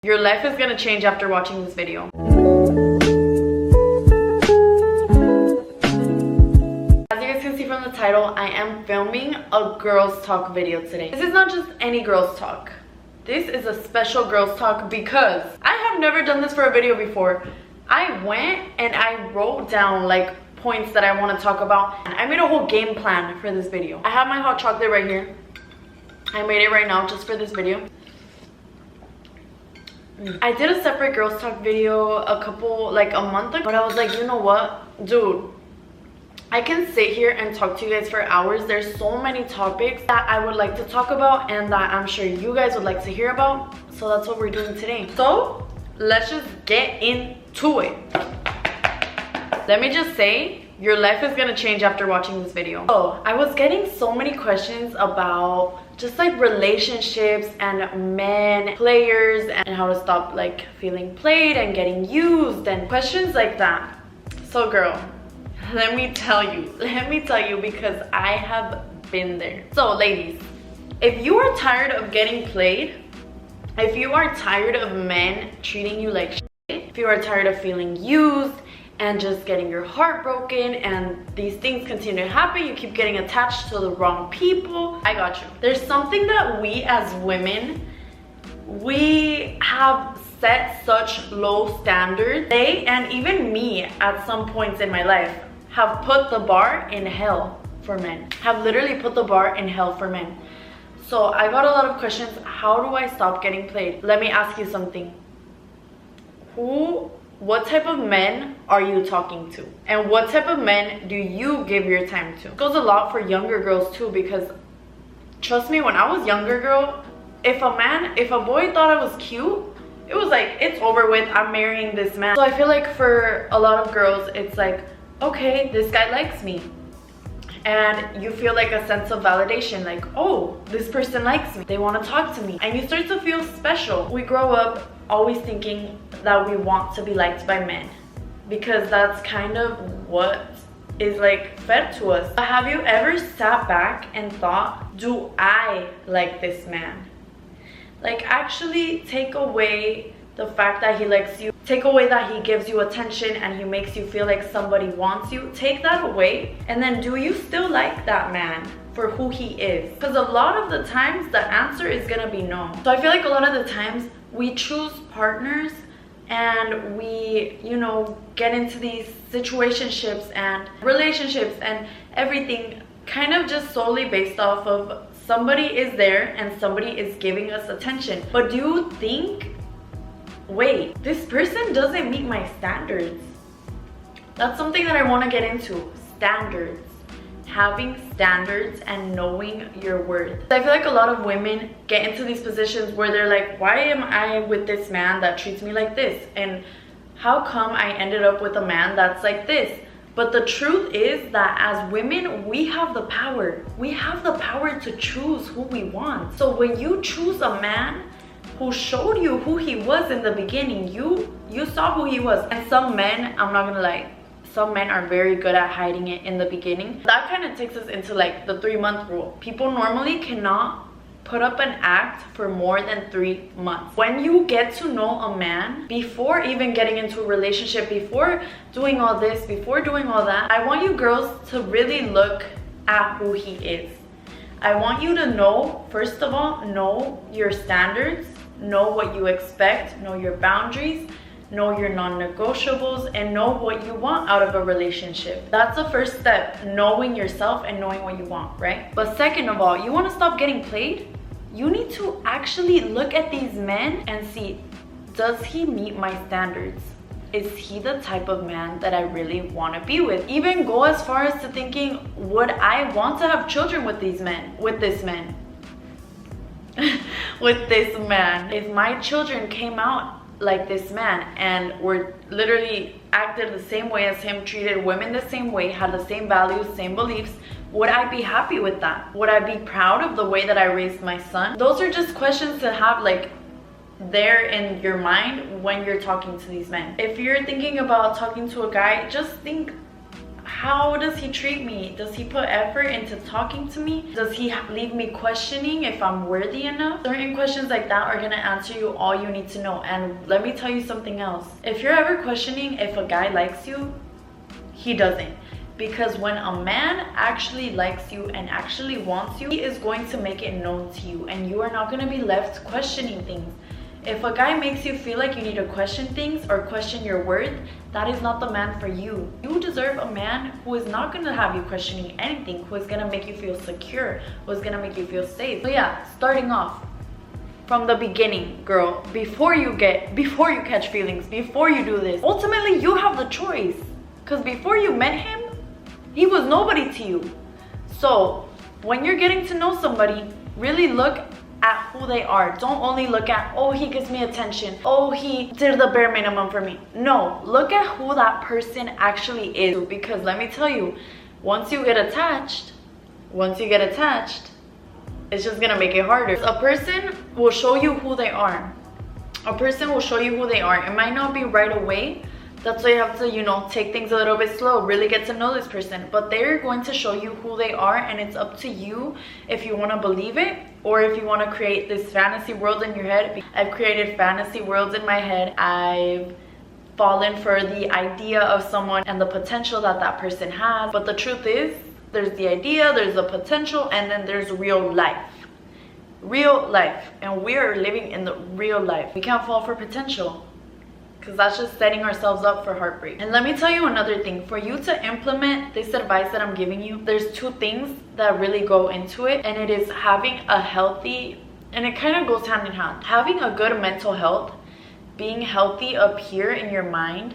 Your life is gonna change after watching this video. As you guys can see from the title, I am filming a girls talk video today. This is not just any girls talk. This is a special girls talk because I have never done this for a video before. I went and I wrote down like points that I want to talk about, and I made a whole game plan for this video. I have my hot chocolate right here. I made it right now just for this video. I did a separate girls talk video a month ago, but I was like, you know what, dude, I can sit here and talk to you guys for hours. There's so many topics that I would like to talk about and that I'm sure you guys would like to hear about, so that's what we're doing today. So let's just get into it. Let me just say, your life is gonna change after watching this video. So I was getting so many questions about just like relationships and men, players, and how to stop like feeling played and getting used and questions like that. So girl, let me tell you because I have been there. So ladies, if you are tired of getting played, if you are tired of men treating you like shit, if you are tired of feeling used and just getting your heart broken and these things continue to happen, you keep getting attached to the wrong people, I got you. There's something that we as women, we have set such low standards. They, and even me at some points in my life, have put the bar in hell for men. Have literally put the bar in hell for men. So I got a lot of questions. How do I stop getting played? Let me ask you something. What type of men are you talking to? And what type of men do you give your time to? It goes a lot for younger girls too, because trust me, when I was younger, girl, if a boy thought I was cute, it was like, it's over with, I'm marrying this man. So I feel like for a lot of girls, it's like, okay, this guy likes me. And you feel like a sense of validation, like, oh, this person likes me, they want to talk to me, and you start to feel special. We grow up always thinking that we want to be liked by men because that's kind of what is like fed to us. But have you ever sat back and thought, do I like this man? Like, actually take away the fact that he likes you, take away that he gives you attention and he makes you feel like somebody wants you. Take that away, and then do you still like that man for who he is? Because a lot of the times the answer is gonna be no. So I feel like a lot of the times we choose partners and we, you know, get into these situationships and relationships and everything kind of just solely based off of somebody is there and somebody is giving us attention. But do you think, wait, this person doesn't meet my standards? That's something that I want to get into. Standards. Having standards and knowing your worth. I feel like a lot of women get into these positions where they're like, why am I with this man that treats me like this? And how come I ended up with a man that's like this? But the truth is that as women, we have the power. We have the power to choose who we want. So when you choose a man who showed you who he was in the beginning, you saw who he was. And some men, I'm not gonna lie, some men are very good at hiding it in the beginning. That kind of takes us into like the 3-month rule. People normally cannot put up an act for more than 3 months. When you get to know a man, before even getting into a relationship, before doing all this, before doing all that, I want you girls to really look at who he is. I want you to know, first of all, know your standards, know what you expect, know your boundaries, know your non-negotiables, and know what you want out of a relationship. That's the first step, knowing yourself and knowing what you want, right? But second of all, you want to stop getting played? You need to actually look at these men and see, does he meet my standards? Is he the type of man that I really want to be with? Even go as far as to thinking, would I want to have children with these men, with this man? With this man. If my children came out like this man and were literally acted the same way as him, treated women the same way, had the same values, same beliefs, would I be happy with that? Would I be proud of the way that I raised my son? Those are just questions to have like there in your mind when you're talking to these men. If you're thinking about talking to a guy, just think, how does he treat me? Does he put effort into talking to me? Does he leave me questioning if I'm worthy enough? Certain questions like that are gonna answer you all you need to know. And let me tell you something else. If you're ever questioning if a guy likes you, he doesn't. Because when a man actually likes you and actually wants you, he is going to make it known to you, and you are not going to be left questioning things. If a guy makes you feel like you need to question things or question your worth, that is not the man for you. You deserve a man who is not going to have you questioning anything, who is going to make you feel secure, who is going to make you feel safe. So yeah, starting off from the beginning, girl, before you catch feelings, before you do this, ultimately you have the choice. Because before you met him, he was nobody to you. So when you're getting to know somebody, really look at who they are. Don't only look at, oh, he gives me attention, oh, he did the bare minimum for me. No, look at who that person actually is. Because let me tell you, once you get attached, it's just gonna make it harder. A person will show you who they are. A person will show you who they are. It might not be right away. That's why you have to, you know, take things a little bit slow, really get to know this person. But they're going to show you who they are, and it's up to you if you want to believe it or if you want to create this fantasy world in your head. I've created fantasy worlds in my head. I've fallen for the idea of someone and the potential that that person has. But the truth is, there's the idea, there's the potential, and then there's real life. Real life. And we're living in the real life. We can't fall for potential, because that's just setting ourselves up for heartbreak. And let me tell you another thing. For you to implement this advice that I'm giving you, there's two things that really go into it. And it is having a healthy, and it kind of goes hand in hand, having a good mental health, being healthy up here in your mind,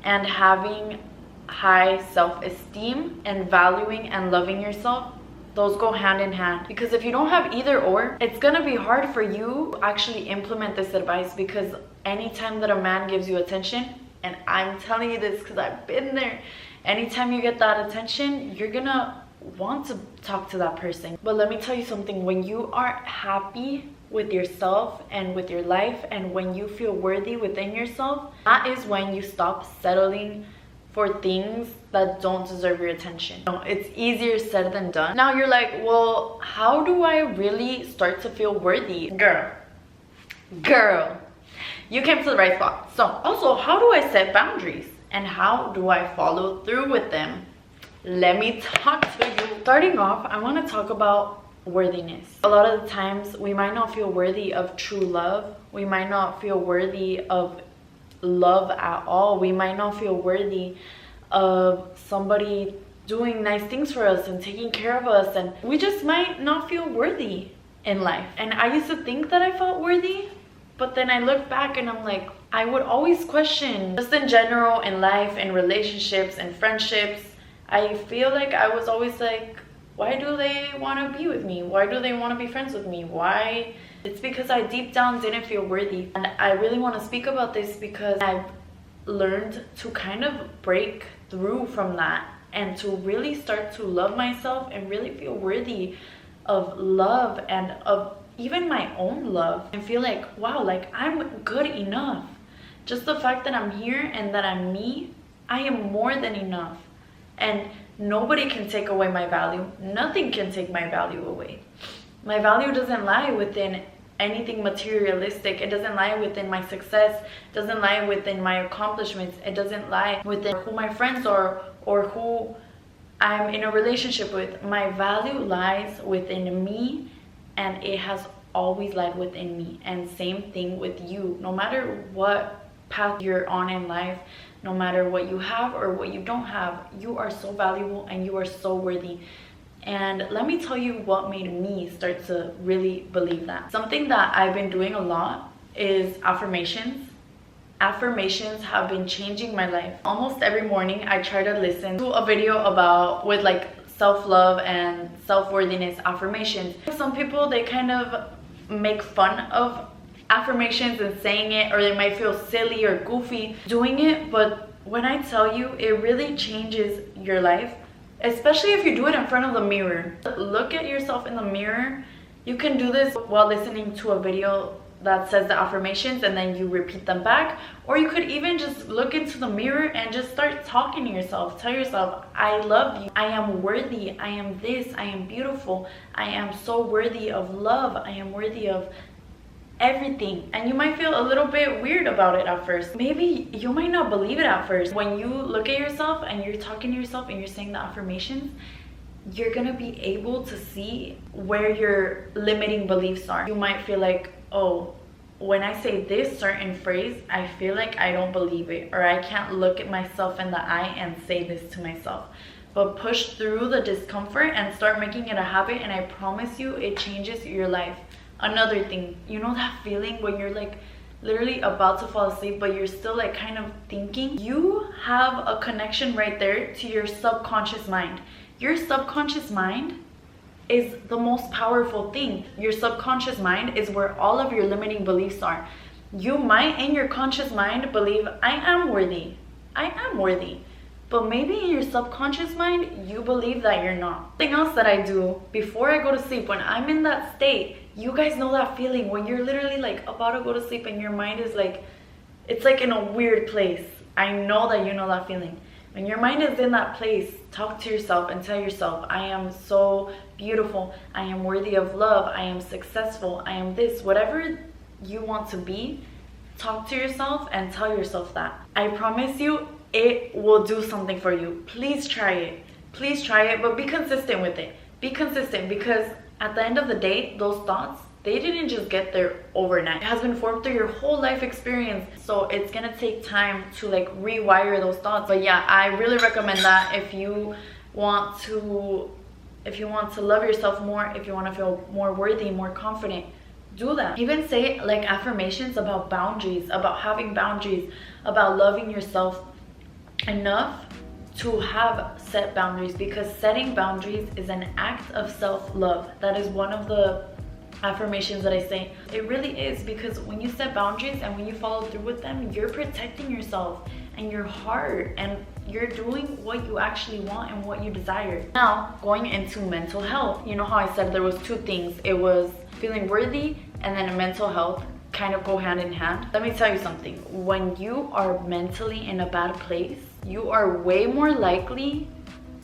and having high self-esteem and valuing and loving yourself. Those go hand in hand. Because if you don't have either or, it's gonna be hard for you to actually implement this advice. Because anytime that a man gives you attention, and I'm telling you this because I've been there, anytime you get that attention, you're gonna want to talk to that person. But let me tell you something, when you are happy with yourself and with your life, and when you feel worthy within yourself, that is when you stop settling for things that don't deserve your attention. No, it's easier said than done. Now you're like, well, how do I really start to feel worthy? Girl, you came to the right spot. So also, how do I set boundaries and how do I follow through with them? Let me talk to you. Starting off, I want to talk about worthiness. A lot of the times we might not feel worthy of true love. We might not feel worthy of love at all. We might not feel worthy of somebody doing nice things for us and taking care of us, and we just might not feel worthy in life. And I used to think that I felt worthy, but then I look back and I'm like, I would always question, just in general, in life, in relationships and friendships, I feel like I was always like, why do they want to be with me? Why do they want to be friends with me? Why? It's because I deep down didn't feel worthy. And I really want to speak about this because I've learned to kind of break through from that and to really start to love myself and really feel worthy of love and of even my own love, and feel like, wow, like I'm good enough. Just the fact that I'm here and that I'm me, I am more than enough. And nobody can take away my value. Nothing can take my value away. My value doesn't lie within anything materialistic. It doesn't lie within my success. It doesn't lie within my accomplishments. It doesn't lie within who my friends are or who I'm in a relationship with. My value lies within me, and it has always lied within me. And same thing with you. No matter what path you're on in life, no matter what you have or what you don't have, you are so valuable and you are so worthy. And let me tell you what made me start to really believe that. Something that I've been doing a lot is affirmations. Affirmations have been changing my life. Almost every morning I try to listen to a video with like self-love and self-worthiness affirmations. Some people, they kind of make fun of affirmations and saying it, or they might feel silly or goofy doing it, but when I tell you, it really changes your life, especially if you do it in front of the mirror. Look at yourself in the mirror. You can do this while listening to a video that says the affirmations and then you repeat them back. Or you could even just look into the mirror and just start talking to yourself. Tell yourself, I love you, I am worthy, I am this, I am beautiful, I am so worthy of love, I am worthy of everything. And you might feel a little bit weird about it at first. Maybe you might not believe it at first. When you look at yourself and you're talking to yourself and you're saying the affirmations, you're gonna be able to see where your limiting beliefs are. You might feel like, oh, when I say this certain phrase, I feel like I don't believe it, or I can't look at myself in the eye and say this to myself. But push through the discomfort and start making it a habit, and I promise you, it changes your life. Another thing, you know that feeling when you're like literally about to fall asleep, but you're still like kind of thinking? You have a connection right there to your subconscious mind. Your subconscious mind is the most powerful thing. Your subconscious mind is where all of your limiting beliefs are. You might in your conscious mind believe, I am worthy, I am worthy. But maybe in your subconscious mind, you believe that you're not. Something else that I do before I go to sleep, when I'm in that state, you guys know that feeling when you're literally like about to go to sleep and your mind is like, it's like in a weird place. I know that you know that feeling. When your mind is in that place, talk to yourself and tell yourself, I am so beautiful, I am worthy of love, I am successful, I am this, whatever you want to be, talk to yourself and tell yourself that. I promise you, it will do something for you. Please try it. Please try it, but be consistent with it. Be consistent, because at the end of the day, those thoughts, they didn't just get there overnight. It has been formed through your whole life experience. So it's gonna take time to like rewire those thoughts. But yeah, I really recommend that if you want to love yourself more, if you want to feel more worthy, more confident, do that. Even say like affirmations about boundaries, about having boundaries, about loving yourself enough to have set boundaries, because setting boundaries is an act of self-love. That is one of the affirmations that I say. It really is, because when you set boundaries and when you follow through with them, you're protecting yourself and your heart, and you're doing what you actually want and what you desire. Now, going into mental health, you know how I said there was two things. It was feeling worthy and then mental health kind of go hand in hand. Let me tell you something. When you are mentally in a bad place, you are way more likely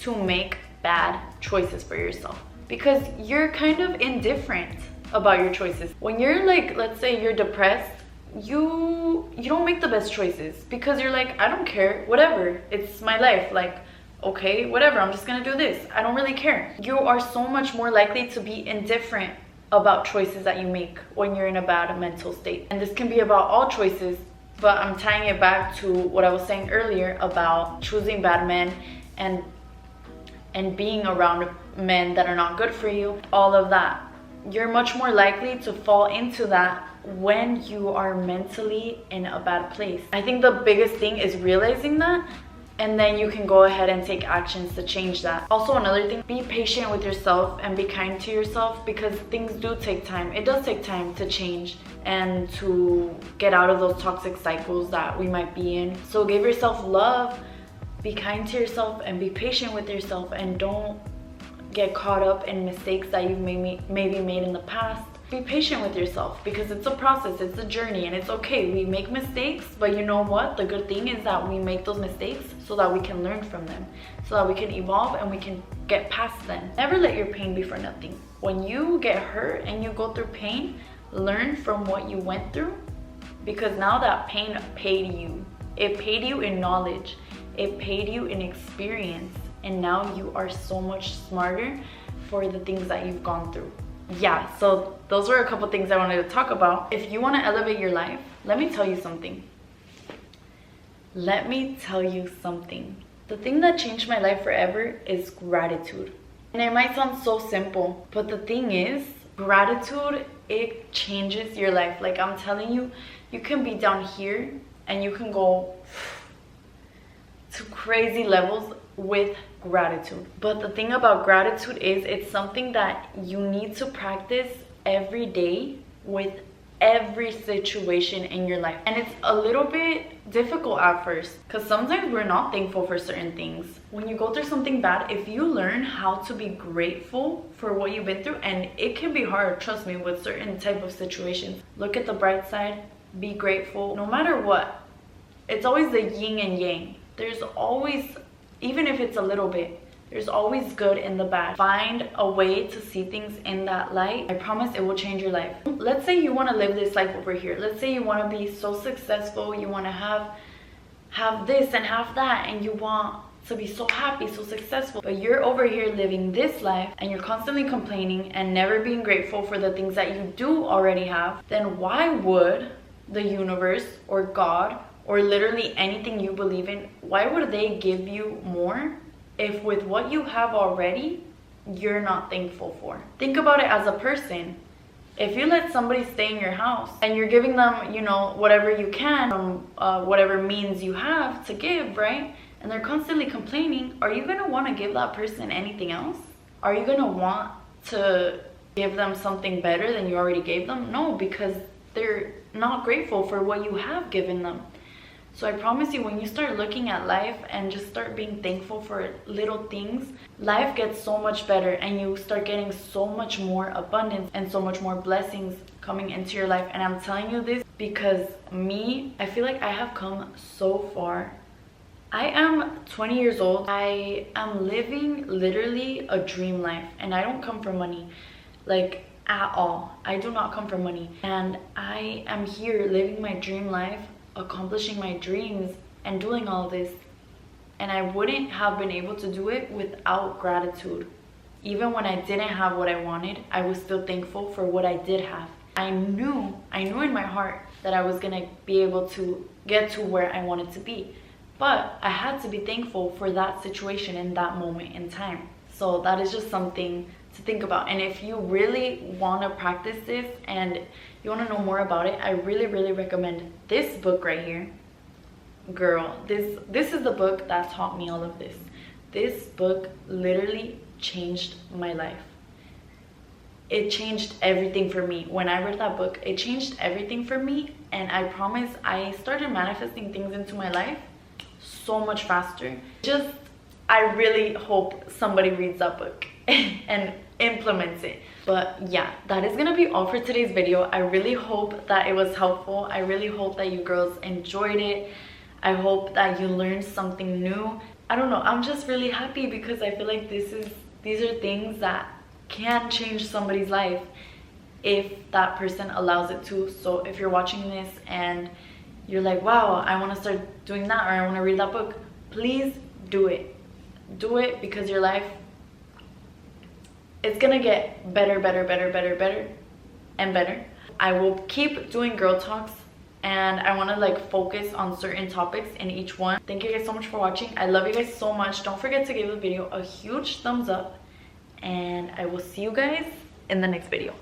to make bad choices for yourself, because you're kind of indifferent about your choices. When you're like, let's say you're depressed, you don't make the best choices, because you're like, I don't care, whatever, it's my life, like, okay, whatever, I'm just gonna do this, I don't really care. You are so much more likely to be indifferent about choices that you make when you're in a bad mental state. And this can be about all choices, but I'm tying it back to what I was saying earlier about choosing bad men and being around men that are not good for you, all of that. You're much more likely to fall into that when you are mentally in a bad place. I think the biggest thing is realizing that, and then you can go ahead and take actions to change that. Also, another thing, be patient with yourself and be kind to yourself, because things do take time. It does take time to change and to get out of those toxic cycles that we might be in. So give yourself love, be kind to yourself, and be patient with yourself, and don't get caught up in mistakes that you've maybe made in the past. Be patient with yourself, because it's a process, it's a journey, and it's okay. We make mistakes, but you know what? The good thing is that we make those mistakes so that we can learn from them, so that we can evolve and we can get past them. Never let your pain be for nothing. When you get hurt and you go through pain, learn from what you went through, because now that pain paid you. It paid you in knowledge, it paid you in experience, and now you are so much smarter for the things that you've gone through. Yeah, so those were a couple things I wanted to talk about. If you want to elevate your life, let me tell you something. Let me tell you something. The thing that changed my life forever is gratitude. And it might sound so simple, but the thing is, gratitude, it changes your life. Like I'm telling you, you can be down here and you can go to crazy levels with gratitude. But the thing about gratitude is it's something that you need to practice every day with every situation in your life. And it's a little bit difficult at first because sometimes we're not thankful for certain things. When you go through something bad, if you learn how to be grateful for what you've been through, and it can be hard, trust me, with certain type of situations, look at the bright side, be grateful. No matter what, it's always the yin and yang. There's always, even if it's a little bit, there's always good in the bad. Find a way to see things in that light. I promise it will change your life. Let's say you want to live this life over here. Let's say you want to be so successful, you want to have this and have that, and you want to be so happy, so successful, but you're over here living this life and you're constantly complaining and never being grateful for the things that you do already have. Then why would the universe or God or literally anything you believe in, why would they give you more if with what you have already you're not thankful for? Think about it as a person. If you let somebody stay in your house and you're giving them, you know, whatever you can from whatever means you have to give, right? And they're constantly complaining, are you gonna want to give that person anything else? Are you gonna want to give them something better than you already gave them? No, because they're not grateful for what you have given them. So I promise you, when you start looking at life and just start being thankful for little things, life gets so much better and you start getting so much more abundance and so much more blessings coming into your life. And I'm telling you this because I feel like I have come so far. I am 20 years old. I am living literally a dream life, and I don't come from money, like at all. I do not come from money, and I am here living my dream life, accomplishing my dreams and doing all this, and I wouldn't have been able to do it without gratitude. Even when I didn't have what I wanted, I was still thankful for what I did have. I knew in my heart that I was gonna be able to get to where I wanted to be, but I had to be thankful for that situation in that moment in time. So that is just something to think about. And if you really want to practice this and you want to know more about it, I really recommend this book right here. Girl, this is the book that taught me all of this. This book literally changed my life. It changed everything for me. When I read that book, it changed everything for me, and I promise I started manifesting things into my life so much faster. I really hope somebody reads that book and implements it. But yeah, that is gonna be all for today's video. I really hope that it was helpful. I really hope that you girls enjoyed it. I hope that you learned something new. I don't know, I'm just really happy because I feel like these are things that can change somebody's life if that person allows it to. So if you're watching this and you're like, wow, I want to start doing that, or I want to read that book, please do it. Do it, because your life, it's gonna get better and better. I will keep doing girl talks, and I want to like focus on certain topics in each one. Thank you guys so much for watching. I love you guys so much. Don't forget to give the video a huge thumbs up, and I will see you guys in the next video.